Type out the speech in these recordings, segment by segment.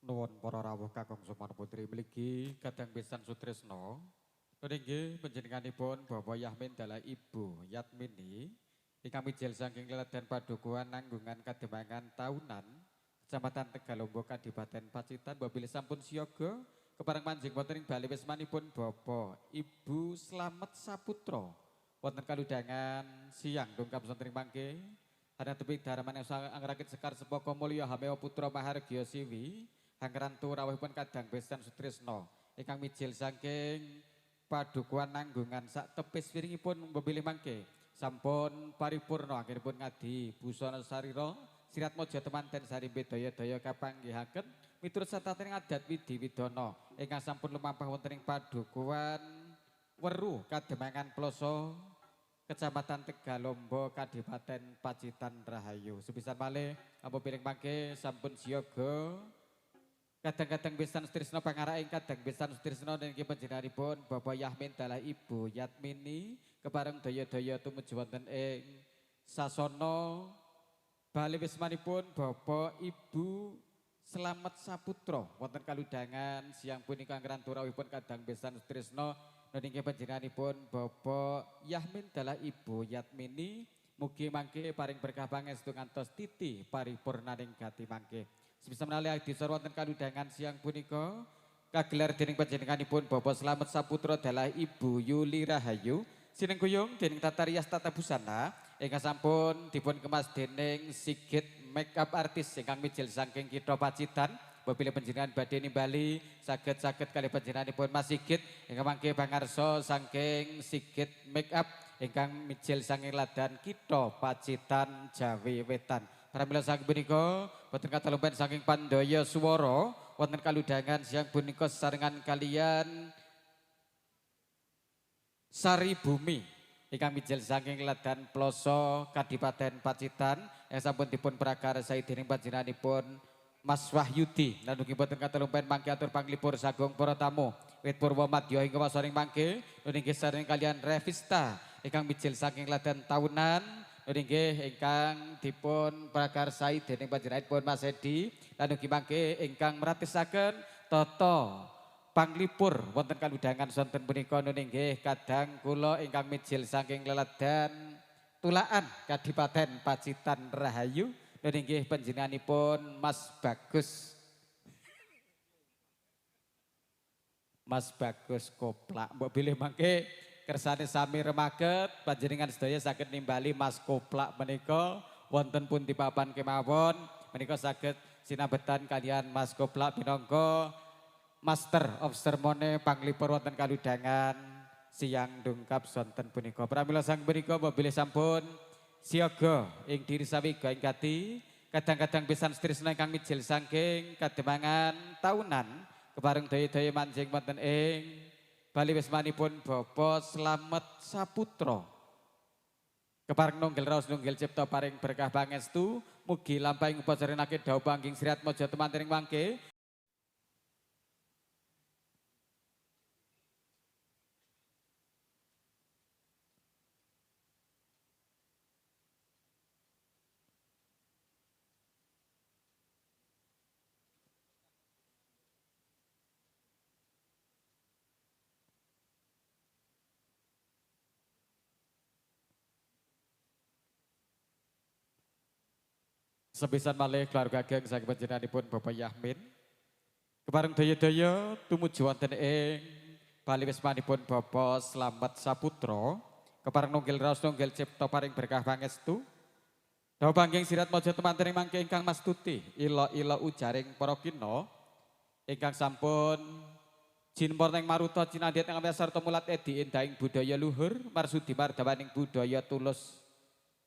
Nuwun para rawuh kakung Sumar Putri mligi kadang besan Sutresno. Nggih panjenenganipun Bapak Yahmin dalah Ibu Yatmini ingkang mijil saking Leladan Padukuhan Nanggungan Kademangan Tahunan Kecamatan Tegalombo Kadipaten Pacitan mobil sampun siaga kepareng manjing wonten ing bali wismanipun Bapak Ibu Slamet Saputra wonten kaludhangan siang dongkap sonten mangke ana tepik daraman angrakit sekar sepoko mulya Hameo Putra Mahargya Siwi hangrantu rawuhipun kadang besan Sutresno ingkang mijil saking Padukuhan Nanggungan sak tepis wiringipun memilih mangke sampun paripurna anggenipun ngadi busana sarira sirat mojo temanten sarimpe daya-daya kapanggihaken miturut satating adat widi widana ingkang sampun lumampah wonten ing Padukuhan Weruh Kademangan Ploso Kecamatan Tegalombo Kadipaten Pacitan Rahayu sepisan malih apa piring mangke sampun siaga kadang-kadang besan Sutresno pangaraing kadang besan Sutresno niki panjenenganipun Bapak Yahmin dalah Ibu Yatmini kepareng daya-daya tumuju wonten ing sasana bali wismanipun Bapak Ibu Slamet Saputra wonten kaludhangan siang punika ngrantu rawuhipun kadang besan Sutresno niki panjenenganipun Bapak Yahmin dalah Ibu Yatmini mugi mangke paring berkah pangestu ngantos titi paripurnaning gati mangke. Sebisa menalih disor wonten kaludhangan siang punika kagelar dening panjenenganipun Bapak Slamet Saputra dalah Ibu Yuli Rahayu sinengkuyung dening tata rias tata busana ingkang sampun dipun kemas dening Sigit Makeup Artist ingkang mijil saking kitha Pacitan bila panjenengan badhe nimbali saged kalih panjenenganipun Mas Sigit ingkang mangke pangarsa saking Sigit Makeup ingkang mijil saking Ladan kitha Pacitan Jawi Wetan. Pramila saking punika boten katalumpen saking Pandaya Swara wonten kaludhangan siang punika sesarengan kalian Sari Bumi ingkang mijil saking Ladan Ploso Kadipaten Pacitan yang sampun dipun prakarsai dening panjenenganipun Mas Wahyudi lan ugi boten katalumpen mangke atur panglipur sagung para tamu wit purwa madya hingga wasaring mangke nggih sareng kalian Revista ingkang mijil saking Ladan Tahunan nggih ingkang dipun prakarsai dening panjenenganipun Mas Edi lan ugi mangke ingkang mratisaken tata panglipur wonten kaludhangan sonten punika nggih kadang kula ingkang mijil saking Leladan Tulaan Kadipaten Pacitan Rahayu nggih panjenenganipun Mas Bagus Koplak mbok bilih mangke kersane sami remaket panjenengan sedaya saged nimbali Mas Koplak menika wonten pundi papan kemawon menika saged sinabetan kalian Mas Koplak minangka Master of Ceremony panglipur wonten kaludhangan siang dungkap sonten punika. Pramila sang punika bilih sampun siaga ing diri sawiga ing gati kadang-kadang besan Sutresno ingkang mijil saking Kademangan Tahunan kepareng daya-daya manjing wonten ing bali wismanipun Bapak Slamet Saputra kepareng nunggil raos nunggil cipta paring berkah pangestu mugi lampahing upacarinake dawuh pangging sriat mojo temantening mangke. Sepisan malih keluarga geng saking panjenenganipun Bapak Yahmin kepareng daya-daya tumuju wonten ing bali wismanipun Bapak Slamet Saputra kepareng nunggil raos nunggil cipta paring berkah pangestu dawuh pangging sirat mojo temantening mangke ingkang mastuti ila-ila ujaring para kina ingkang sampun jinpur ning maruta cinandhet ing sarta mulat edi endahing budaya luhur marsudi mardawaning budaya tulus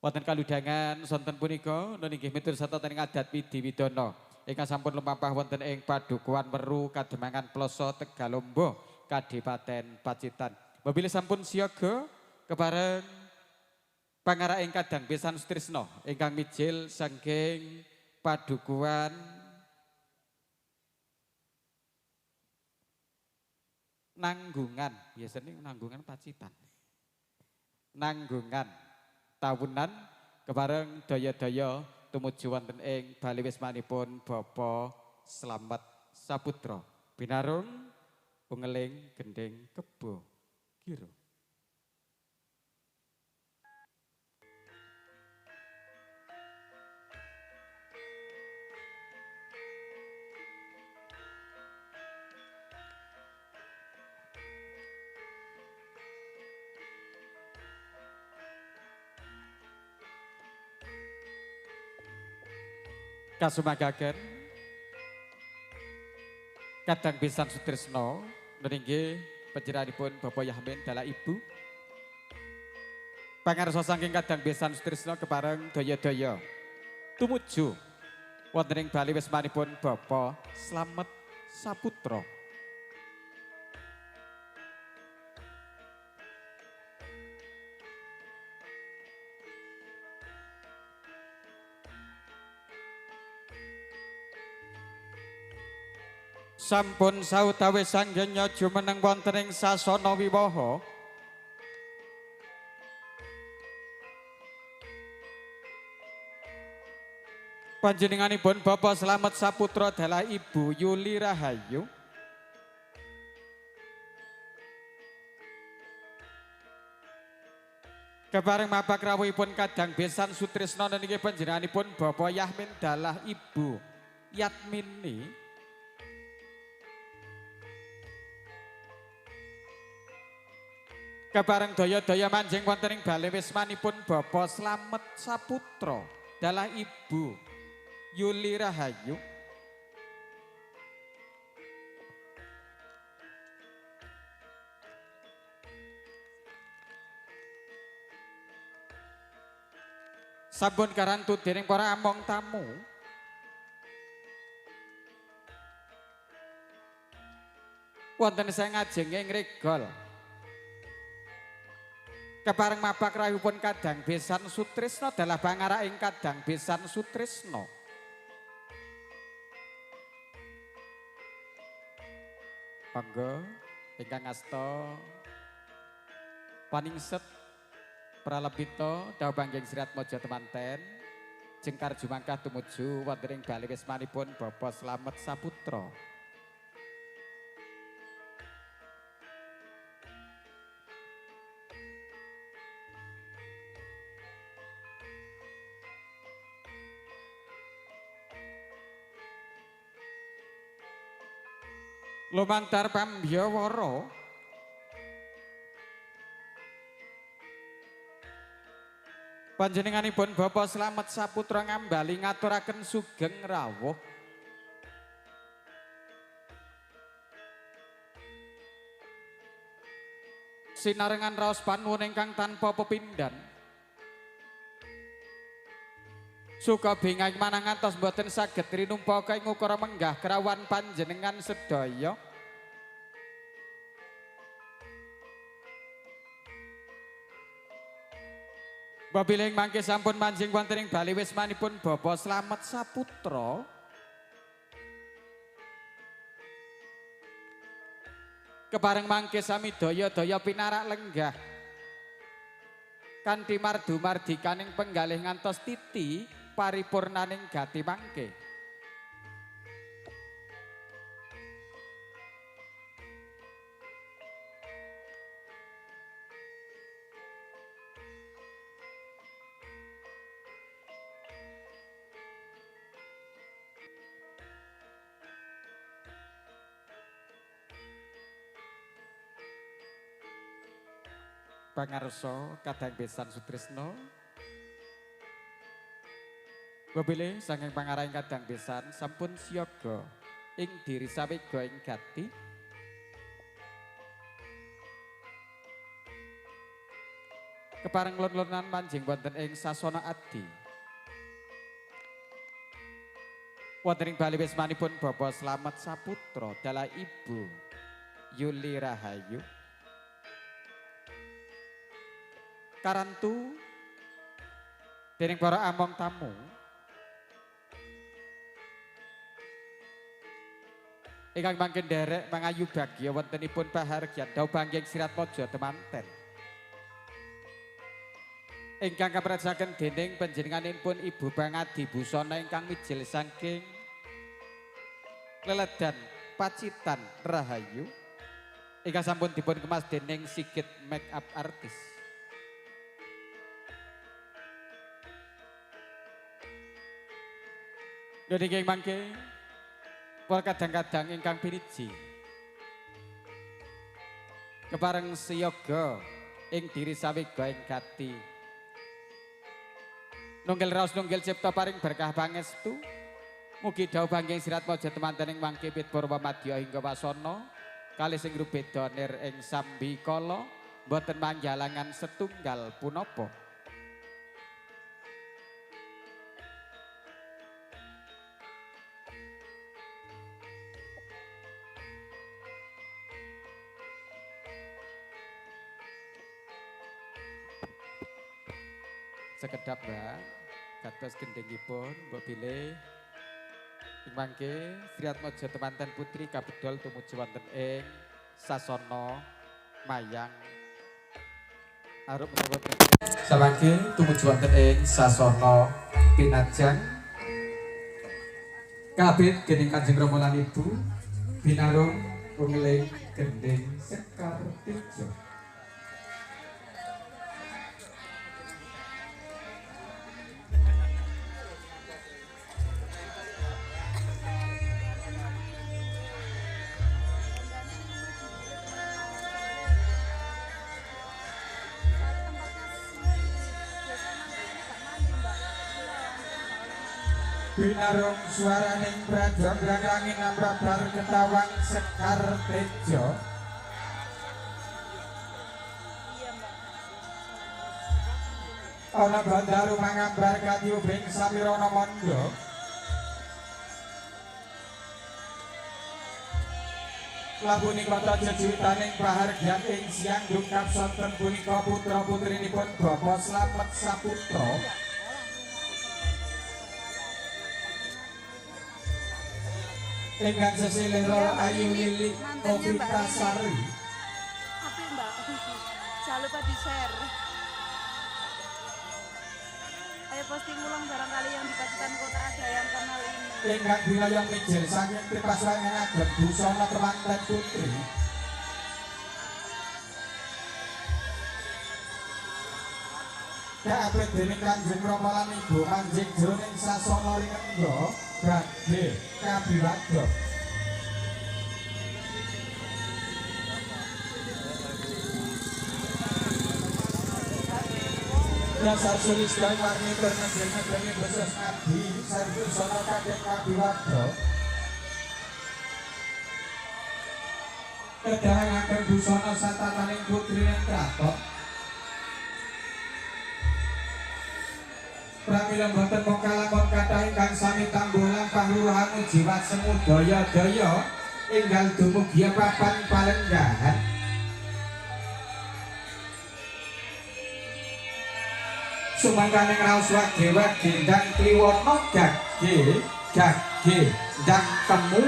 wonten kaludhangan sonten punika nggih miturut sataning adat widi widana ingkang sampun lumampah wonten ing Padukuhan Weruh Kademangan Ploso Tegalombo Kadipaten Pacitan. Mobil sampun siaga kepareng pangaraing kadang besan Sutresno ingkang mijil saking Padukuhan Nanggungan biasanya Nanggungan Pacitan Nanggungan Tahunan kepareng daya-daya tumuju wonten ing bali wismanipun Bapak Slamet saputra binarung ungeling gendeng kebo kira. Kasumagaken kadang pisan Sutrisno nggih panjenenganipun Bapak Yahmin dalah Ibu pangarsa saking kadang pisan Sutrisno kepareng daya-daya tumuju wonten ing bali wismanipun Bapak Slamet Saputra. Sampun sautawis sanggenya jumeneng wonten ing sasana wiwaha panjenenganipun Bapak Slamet Saputra dalah Ibu Yuli Rahayu kepareng mapak rawuhipun kadang besan Sutrisno niki panjenenganipun Bapak Yahmin dalah Ibu Yatmini kepareng daya-daya manjing wonten ing bale wismanipun Bapak Slamet Saputra dalah Ibu Yuli Rahayu sampun karantu dening para among tamu wonten sing ngajenge ngregol kepareng mapak rayupun kadang besan Sutrisno dalah pangara ing kadang besan Sutrisno. Monggo ingkang asta paningset pralebita dawuh panggih Sirat Mojo temanten jengkar jumangkah tumuju wonten ing bali wismanipun Bapak Slamet Saputra. Lumantar pambyawara panjenenganipun Bapak Slamet Saputra ngambali ngaturaken sugeng rawuh sinarengan raos panuwun ingkang tanpa pepindhan suka bingah manang ngantos boten saged rinumpa ing ukara menggah kerawan panjenengan sedaya Babiling mangke sampun manjing wonten ing bali wismanipun Bapak Slamet Saputra kepareng mangke sami daya-daya pinarak lenggah kanthi mardu mardikaning penggalih ngantos titi paripurnaning gati mangke. Pangarsa kadang besan Sutrisno Bebile saking pangaraing kadang besan sampun siaga ing diri sawega ing gati kepareng lon-lonan manjing wonten ing sasana adi wonten ing bali wismanipun Bapak Slamet Saputra dalah Ibu Yuli Rahayu karantu dening para among tamu ingkang mangke nderek mangayu bagya wontenipun pahargyan dawuh panggih Sirat Mojo temanten ingkang kaprasaken dening panjenenganipun Ibu Pangadi Busana ingkang mijil saking leledan Pacitan Rahayu ingkang sampun dipun kemas dening Sigit make up artis. Nggih mangke para kadang-kadang ingkang piniji kepareng siyaga ing diri sawiga ing gati nunggil raos nunggil cipta paring berkah pangestu mugi dawuh bangging sirat mojo temanten ing mangke pit purwa madya hingga wasana kalih sing rubeda nir ing sambikala boten manggalangan setunggal punapa. Sekedap Mbak, kados gendhengipun mbok bilih ing mangke Sri Atmaja temanten putri kabedol tumuju wonten ing sasana mayang arup menawa samangke tumuju wonten ing sasana pinajang kabeh dening Kanjeng Rama lan Ibu binarung pungling gendheng Sekar Tejo. Binarung suaraning bradang rangangin amrabar ketawang Sekar Tejo. Ana bandaru mangambar katyubing samirana manda. Labuni kota jejuwitaning pahargyan ing siang dungkap sonten punika putra putrinipun Bapak Slamet Saputra. Ingkang sesilih Ayu Lili Novita Sari. Apa Mbak? Jangan lupa di-share. Ayo posting ulang barangkali yang di Pacitan Kota ada yang kenal ini. Ingkang wilayah mijil saking Tripaswangan ngagem busana temanten putri. Kabeh dening Kanjeng Rama lan Ibu manjing jroning sasana ringenda badhe kabiwadya. Dasar sulistya warni bernegeri beses nabi sardu sono kadek kabiwadya. Kedahangaken busana satataning putri ing kraton. Pramila boten mung kalamun kathah ingkang sami tambulan pahlurahan jiwat semudaya-daya enggal dumugi papan palenggahan. Sumangkaning raos wage-wage ndang kliwona gage ndang temu.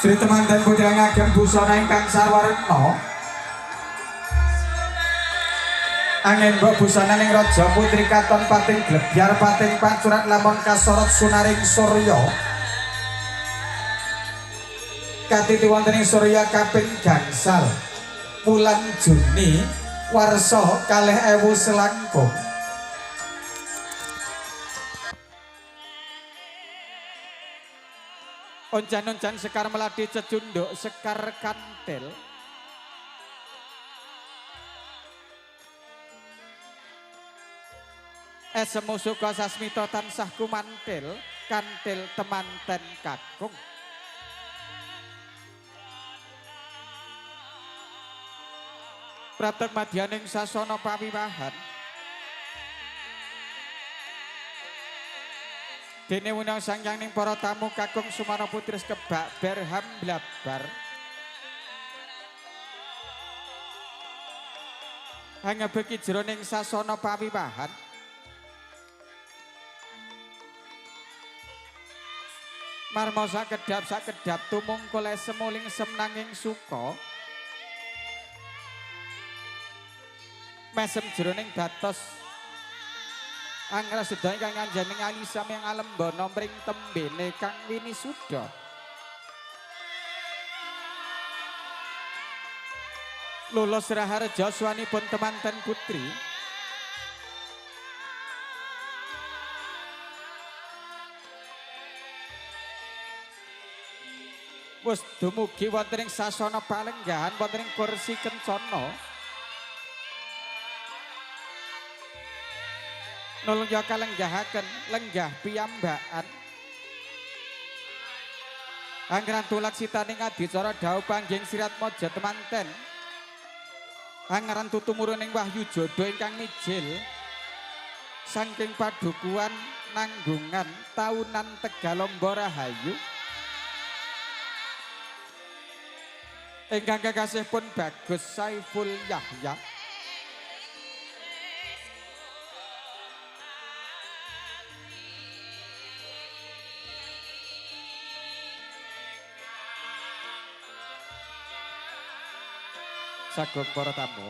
Sri temanten putri ngagem busana ingkang sawarna. Angin mbok busana ning raja putri katon pating glebyar pating pancurat lamun kasorot sunaring surya. Katiti wonten ing surya kaping gangsal wulan Juni warsa 2000 selangkung. Onjan-onjan Sekar Melati cecunduk Sekar Kantil. Esemu suka sasmita tansah kumantil kantil temanten kakung. Pratek madyaning sasana pawiwahan. Dene wunang sangyang ning para tamu kakung Sumana Putri kebak berham blabar. Hanya beki jroning sasana pawiwahan. Marmo sakedap tumungkul semuling semnanging suka. mesem jroning batos angras sedaya kang anjaning alisam yang alembana mring tembene kang winisuda lulus raharja swanipun temanten putri wis dumugi wonten ing sasana palenggahan wonten ing kursi kencana nulungya kalenggahaken lenggah piyambakan anggeran tulaksitaning adicara dawuh pangging sirat moja temanten anggaran tutumuruning wahyu jodoh ingkang mijil saking padukuan nanggungan taunan Tegalomba Rahayu ingkang kekasih pun Bagus Saiful Yahya sagung para tamu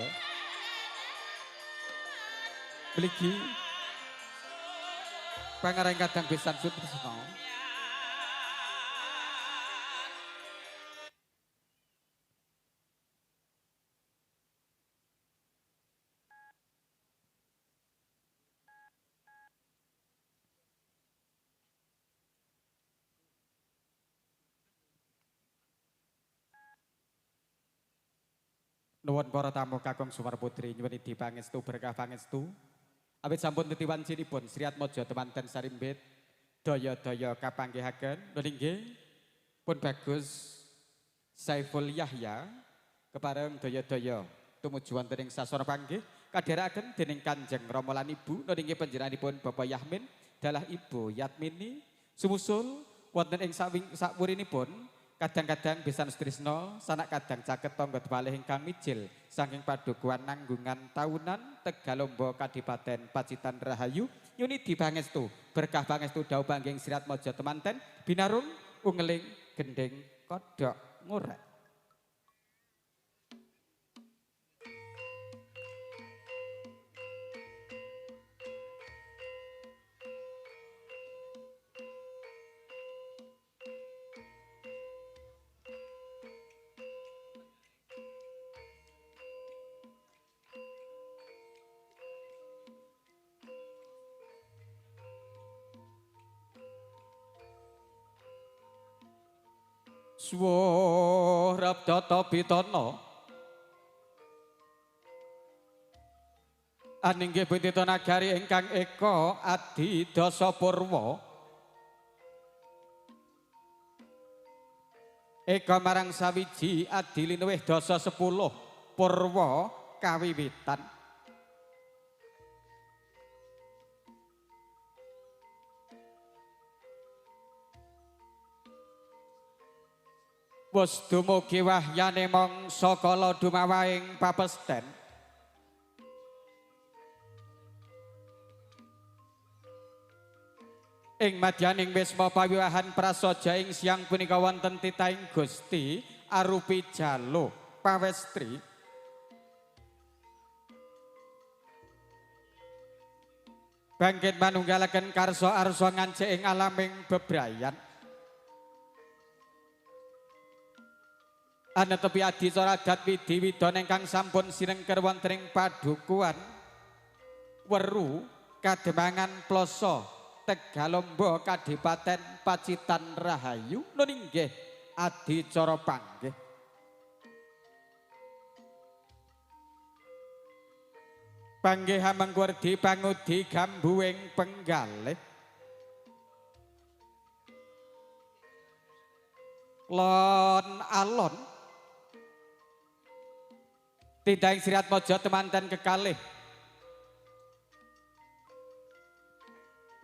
mligi pangareng kadang besan Sutrisno nuwun para tamu kakung Sumar Putri nyuwun idi pangestu berkah pangestu awit sampun titiwan cinipun Sri Atmaja temanten sarimbit daya-daya kapanggihaken nuwun inggih pun Bagus Saiful Yahya kepareng daya-daya tumuju wonten ing sasana panggih kadherekaken dening Kanjeng Rama lan Ibu nuwun inggih panjenenganipun Bapak Yahmin dalah Ibu Yatmini sumusul wonten ing sakwurinipun kadang-kadang besan Sutrisno sanak kadang caket tangga malih ingkang mijil saking padukuhan nanggungan taunan Tegalomba Kadipaten Pacitan Rahayu nyunidi pangestu berkah pangestu dawuh pangging Sri Atmaja temanten binarung ungeling gending kodhok ngorek Swara Data Bitana aninggih Bitita Nagari ingkang eka Adi Dasa Purwa eka marang sawiji adi linuwih dasa 10 Purwa kawiwitan wis dumugi wahyane mangsa kala dumawaing papesten ing madyaning wisma pawiwahan prasaja ing siang punika wonten titahing Gusti arupi Jalo Pawestri bangkit manunggalaken karsa arsa ngancik ing alaming bebrayan anetepi adicara adat widi-widana ingkang sampun sinengker wonten ing padukuhan Weru Kademangan Ploso Tegalomba Kadipaten Pacitan Rahayu nun inggih adicara panggih panggih mengkurdi pangudi gambuing penggalih lon alon Tindahing Sri Atmaja temanten kekalih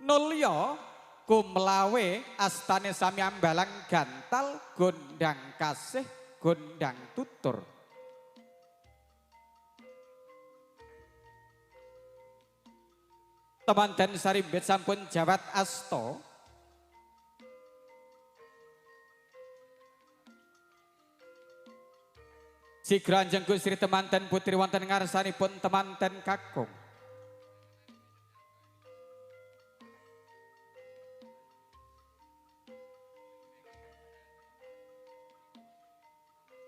nulya kumlawe astane sami ambalang gantal gondang kasih gondang tutur temanten sarimbit sampun jawat asta Sigra anjeng Gusti temanten putri wonten ngarsanipun temanten kakung.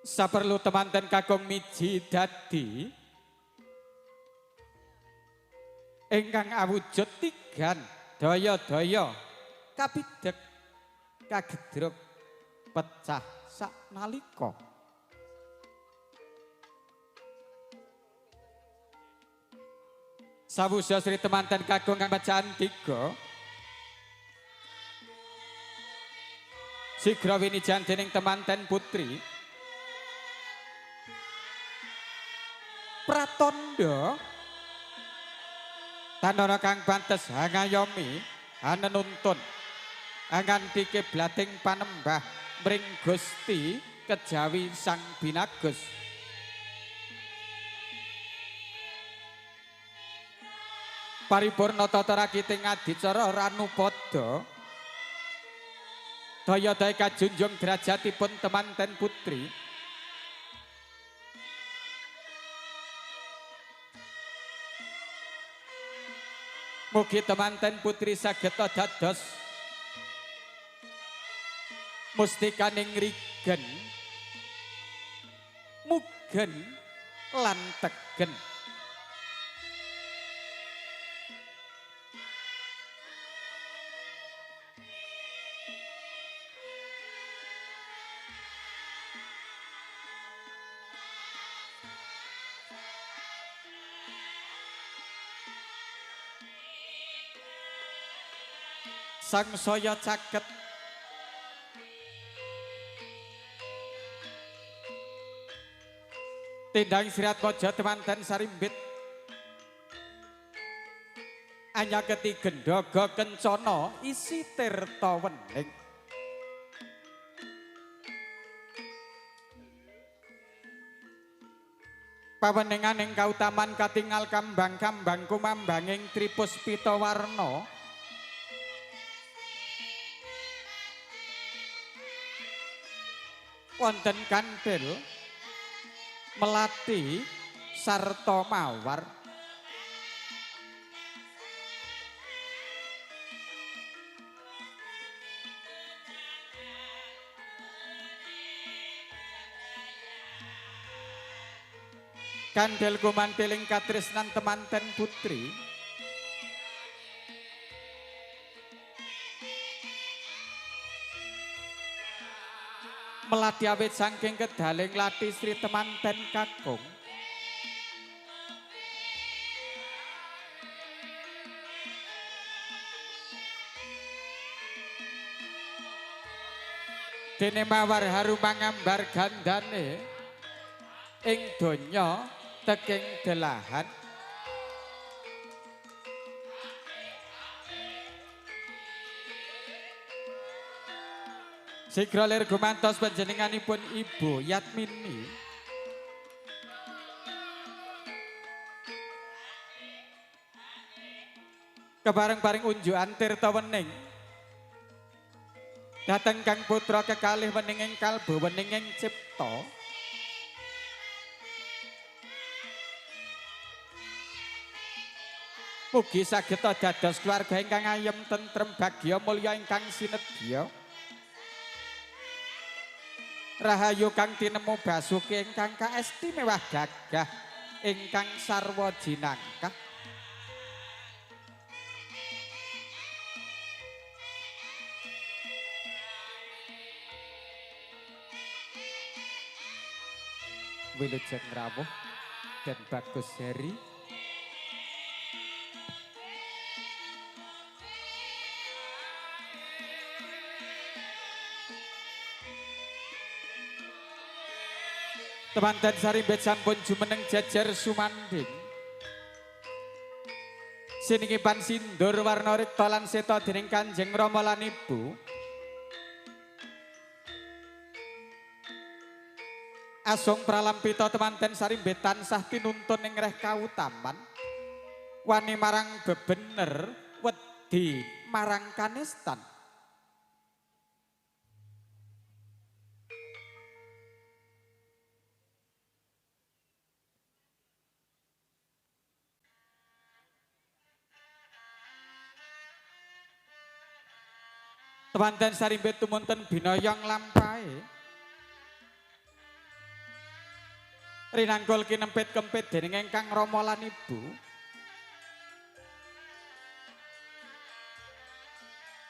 Saperlu temanten kakung miji dadi ingkang awujud tigan daya-daya kapidhek kagedruk pecah saknalika. Sawusa Sri temanten kakung kang bacaan 3 sigra winijan dening temanten putri pratandha tanana kang pantes hangayomi hanenuntun anganti kiblating panembah mring Gusti kejawi Sang Binagus. Paripurna tata rakiting adicara Ranupada daya-daya kajunjung derajatipun temanten putri mugi temanten putri saged dados mustikaning rigen mugen lan tegen. Sangsaya caket tindang sirat mojo temanten sarimbit anyaketi gendhaga kencana isi tirta wening pawenenganing kautaman katingal kambang-kambang kumambanging tripuspita warna wonten kanthil melati sarta mawar kandhel gumantiling katresnan temanten putri melati awit saking kedaling lati Sri temanten kakung dene mawar harum mangambar gandane ing donya teking delahan sigra lir gumantos panjenenganipun Ibu Yatmini kebareng-bareng unjukan tirta wening dhateng kang putra kekalih weninging kalbu weninging cipta mugi saged dados keluarga ingkang ayem tentrem bagya mulya ingkang sinedya rahayu kang tinemu basuki ingkang kaesti mewah gagah ingkang sarwa jinangkah wilujeng rawuh dan bagus seri temanten sarimbit sampun jumeneng jajar sumanding siningipan sindur warna rikta lan seta dening Kanjeng Rama lan Ibu asung pralampita temanten sarimbit tansah tinuntun ing reh kautaman wani marang bebener wedi marang kanistan Temanten sarimbit tumunten binoyong lampahe. Rinanggul kinempit-kempit dening ingkang Rama lan Ibu.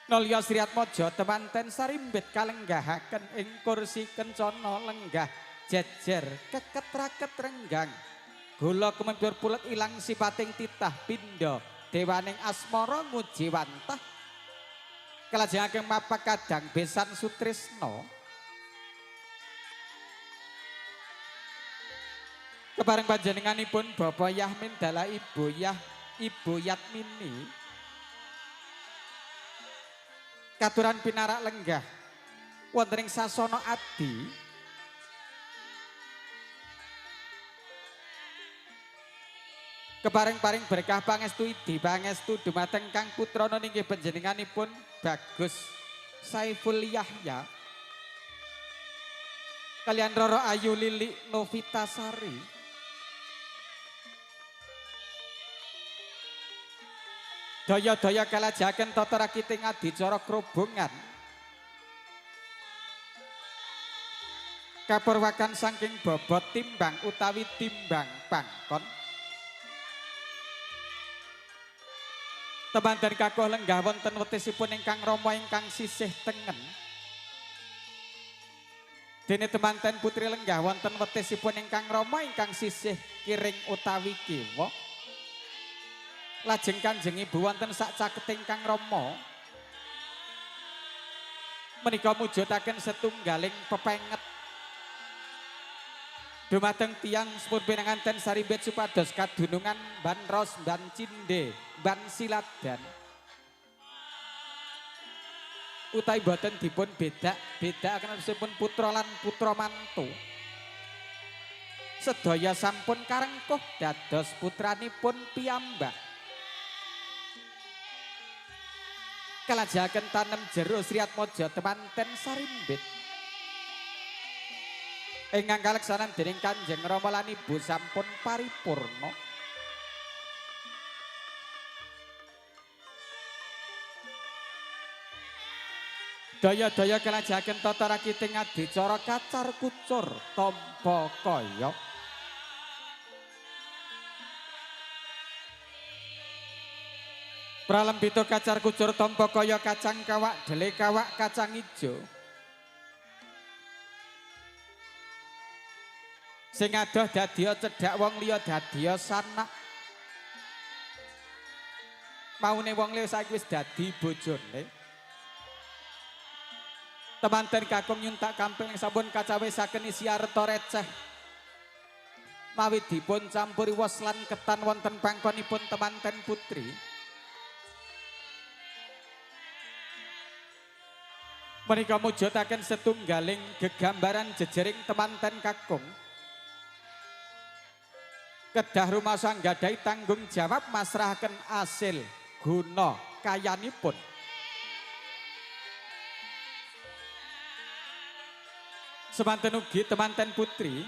Nolya Sri Atmaja temanten sarimbit kalenggahaken ing kursi kencana lenggah jejer keket-raket renggang. Gula kemempur pulet ilang sipating titah pindha dewaning asmara ngujiwantah. Kelajengaken mapak kadang besan Sutrisno. Kebareng panjenenganipun Bapak Yahmin dalah Ibu Yatmini. Katuran pinarak lenggah wonten ing sasana adi. Keparing-paring berkah pangestu idi pangestu dumateng Kang putrana inggih panjenenganipun Bagus Saiful Yahya. Kalian Roro Ayu Lili Novitasari. Daya-daya kalajaken tata rakiting adicara krobongan. Kapurwakan saking bobot timbang utawi timbang pangkon. Temanten kakuh lenggah wonten wetesipun ingkang Rama ingkang sisih tengen. Dene temanten putri lenggah wonten wetesipun ingkang Rama ingkang sisih kiring utawi kiwa. Lajeng Kanjeng Ibu wonten sak caketing Kang Rama menika mujudaken setunggaling pepenget dumateng tiyang sepur pinanganten sarimbit supados kadunungan ban ros ban cinde ban siladan utawi boten dipun bedakaken pun putra lan putra mantu sedaya sampun karengkuh dados putranipun piyambak. Kalajaken tanem jero Sri Atmaja temanten sarimbit. Ingkang kaleksanan dening Kanjeng Rama lan Ibu sampun paripurna. Daya-daya kalajaken tata rakiting adicara kacar kucur tampa kaya. Pralembita kacar kucur tampa kaya kacang kawak dele kawak kacang ijo. Sing adoh dadiya cedhak wong liya dadiya sanak. Maune wong liya saiki wis dadi bojone. Temanten kakung nyuntak kamping sampun kacawisaken isi arta receh. Mawi dipun campuri wos lan ketan wonten pangkonipun temanten putri. Menika mujudaken setunggaling gegambaran jejering temanten kakung. Kedah rumasa nggadahi tanggung jawab masrahaken asil guna kayanipun. Semanten ugi temanten putri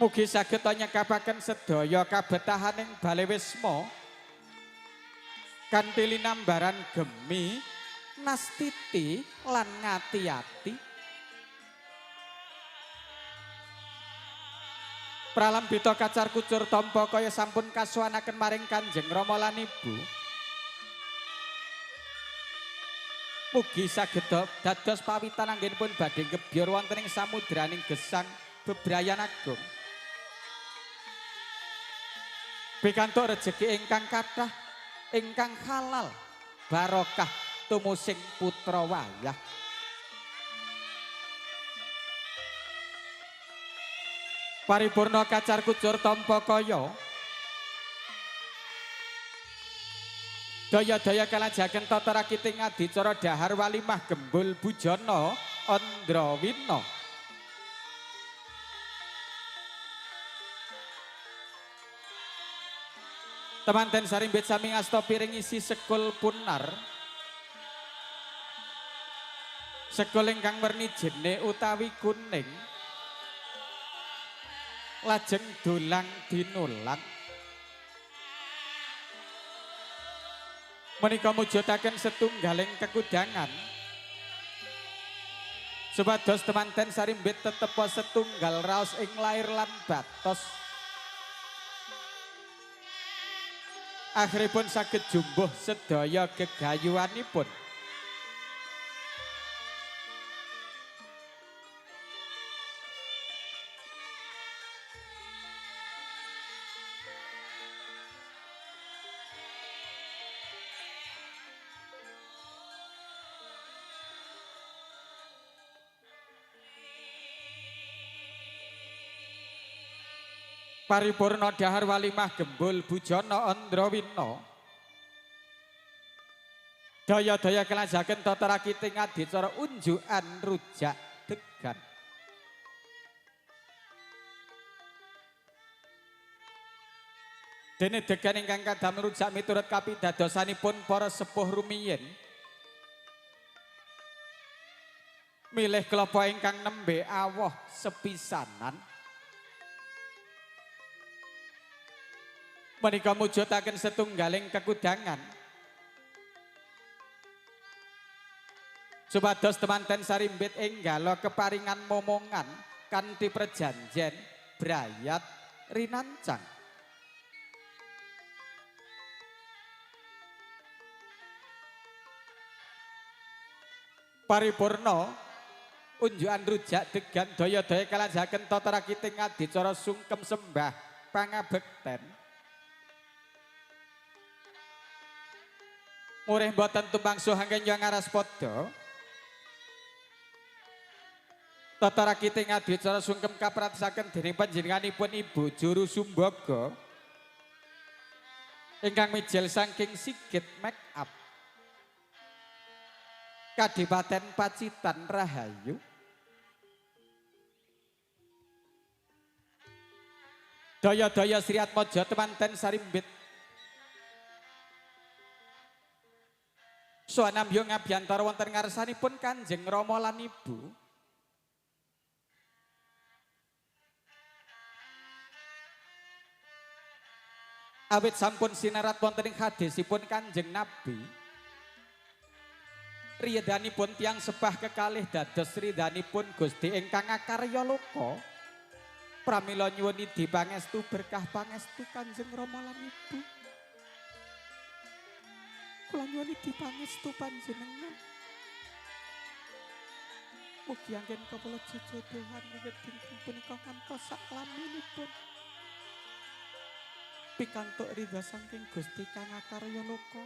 mugi saged nyekapaken sedaya kabetahaning Balewisma kanthi linambaran gemi nastiti lan ngati-ati. Pralambita kacar kucur tampa kaya sampun kasuwanaken maring Kanjeng Rama lan Ibu. Mugi saged dados pawitan anggenipun badhe gebyor wonten ing samudraning gesang bebrayan agung. Pikantuk rejeki ingkang kathah ingkang halal barokah tumusing putra wayah. Paripurna kacar kucur tampa kaya. Daya-daya kalajaken tata rakiting adicara dahar walimah gembul bujana Andrawina. Temanten sarimbit sami ngasta piring isi sekul punar. Sekul ingkang werni jene utawi kuning. Lajeng dulang dinulang. Menika mujudaken setunggaling kekudangan supados temanten sarimbit tetepa setunggal raos ing lair lan batos akhiripun saged jumbuh sedaya gegayuhanipun. Paripurna dahar walimah gembul bujana Andrawina. Daya-daya kelajaken tata rakiting adicara unjukan rujak degan. Dene degan ingkang kadamel rujak miturut kapidadosanipun para sepuh rumiyin. Milih klapa ingkang nembe awoh sepisanan. Menika mujudaken setunggaling kekudangan supados temanten sarimbit enggalo keparingan momongan kanthi prejanjen brayat rinancang. Paripurna unjukan rujak degan daya-daya kalajaken tata rakiting adicara sungkem sembah pangabekten. Murih mboten tumpang suhangken yang aras padha. Tata rakiting adicara sungkem kapratosaken dening panjenenganipun Ibu Juru Sumbaga ingkang mijil saking Sigit Make Up Kadipaten Pacitan Rahayu. Daya-daya Sri Atmaja temanten sarimbit Suanambya ngabiyantara wonten ngarsanipun Kanjeng Rama lan Ibu. Awit sampun sinarat wonten ing hadisipun Kanjeng Nabi. Riyedanipun tiyang sebah kekalih dados ridhanipun Gusti ingkang akarya loka. Pramila nyuwun idi pangestu berkah pangestu Kanjeng Rama lan Ibu. Kula nyuwun idi pangestu panjenengan. Mugi anggen kawula jejodohan wiwit dinten punika ngantos saklaminipun. Pikantuk ridha saking Gusti kang akarya loka.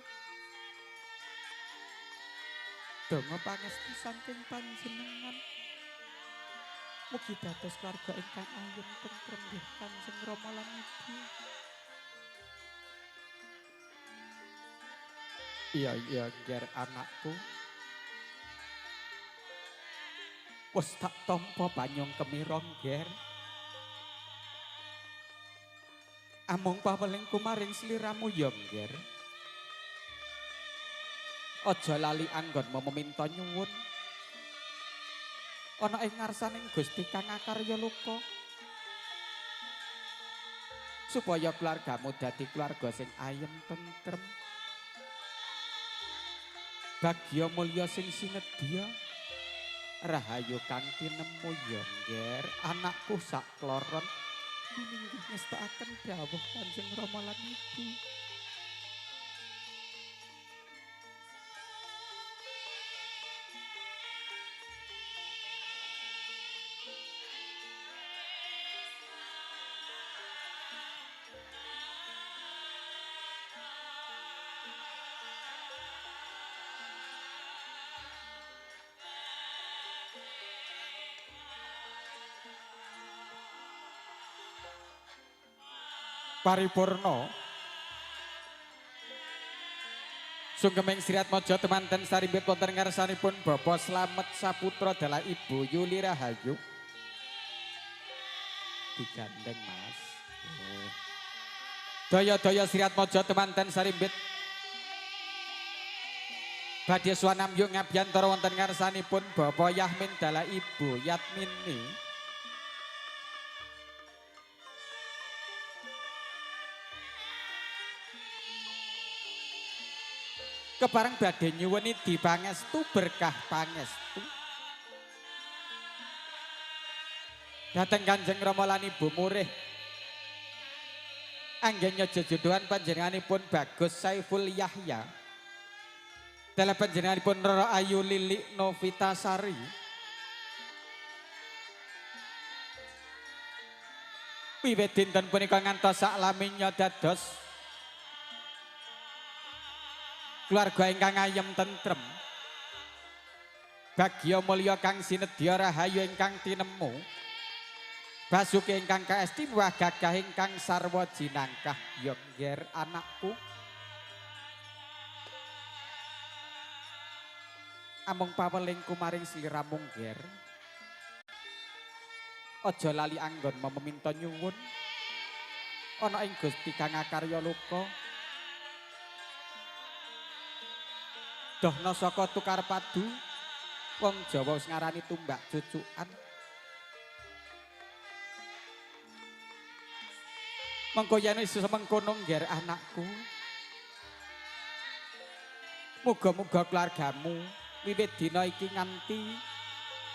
Donga pangestu saking panjenengan. Mugi dados keluarga ingkang ayem tentrem nggih Kanjeng Rama lan Ibu. Iya ger anakku. Wes tak tampa banyong kemirong ger. Amung paweling kumaring sliramu ya ger. Aja lali anggonmu meminta nyuwun. Ana ing ngarsaning Gusti kang akarya loka. Supaya keluargamu dadi keluarga sing ayem tentrem. Bagya mulya sing sinedya. Rahayu kang tinemu ya nger anakku sak kloron. Inggih ngestakaken dawuh Kanjeng Rama lan Ibu. Paripurna sungkeming Sri Atmaja temanten sarimbit wonten ngarsanipun Bapak Slamet Saputra dalah Ibu Yuli Rahayu. Digandeng Mas. Daya-daya Sri Atmaja temanten sarimbit badhe swanamyung ngabiyantara wonten ngarsanipun Bapak Yahmin dalah Ibu Yatmini. kepareng badhe nyuwuni dipangestu berkah pangestu dhateng Kanjeng Rama lan Ibu Murih anggen nyejojodohan panjenenganipun Bagus Saiful Yahya dalam panjenenganipun Roro Ayu Lilik Novitasari wiwit dinten punika ngantos saklaminya dados keluarga ingkang ayem tentrem bagya mulya kang sinedya rahayu ingkang tinemu basuki ingkang kaesti wah gagah ingkang sarwa jinangkah ya ngger anakku amung paweling kumaring sliramu ngger aja lali anggon meminta nyuwun ana ing Gusti kang akarya luka dohna saka tukar padu wong Jawa wis ngarani tumbak cucukan mengko yen wis semengkono ngger anakku muga-muga keluargamu wiwit dina iki nganti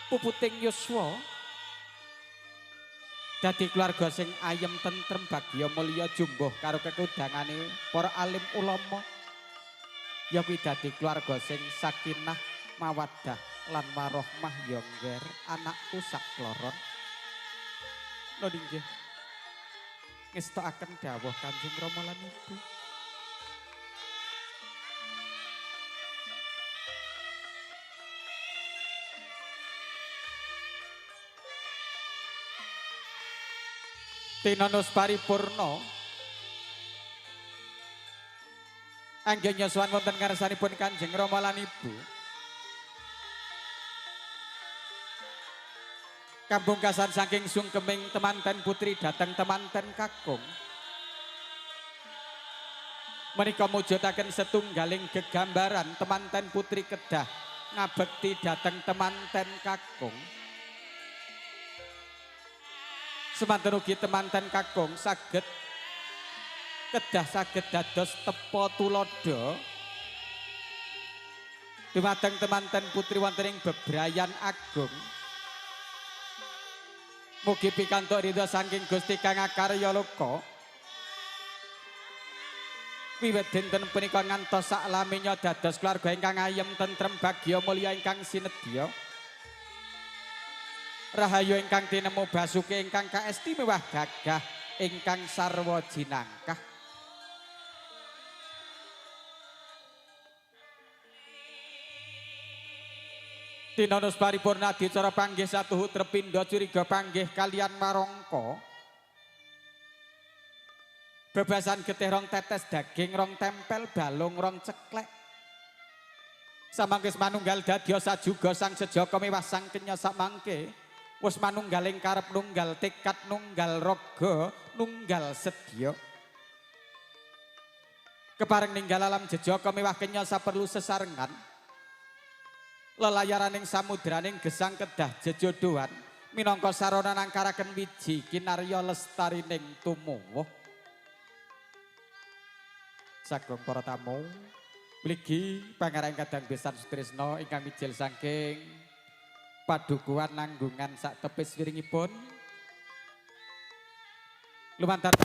puputing yuswa dadi keluarga sing ayem tentrem bagya mulya jumbuh karo kekudangane para alim ulama ya kuwi dadi keluarga sing sakinah mawaddah lan warahmah ya ngger anakku sakloron lho nggih ngestokaken dawuh Kanjeng Rama lan Ibu Tinanus paripurna anggen nyusuhan wonten ngarsanipun Kanjeng Rama lan Ibu Kambungkasan saking sungkeming temanten putri dhateng temanten kakung menika mujudaken setunggaling gegambaran temanten putri kedah ngabekti dhateng temanten kakung semanten ugi temanten kakung saged kedah saged dados tepa tulodo dumateng temanten putri wonten ing bebrayan agung mugi pikantuk ridho saking Gusti kang akarya luka wiwit dinten punika ngantos saklaminya dados keluarga ingkang ayem tentrem bagya mulya ingkang sinedya rahayu ingkang tinemu basuki ingkang kaesti mewah gagah ingkang sarwa jinangkah Tinanus paripurna dicara panggih satuhu trepindo curiga panggih kalian marangka bebasan getih rong tetes daging rong tempel balung rong ceklek samangkis manunggal dadya sajuga sang sejaka mewah sang kenya samangke wis manunggaling karep nunggal tekad nunggal raga nunggal sedya kepareng ninggal alam jejaka mewah kenya saperlu sesarengan lelayaraning samudraning gesang kedah jejodohan minangka sarana nangkaraken wiji kinarya lestarining tumuwuh sagung para tamu mligi pangareng kadang besan Sutrisno ingkang mijil saking padukuhan nanggungan sak tepis wiringipun lumantar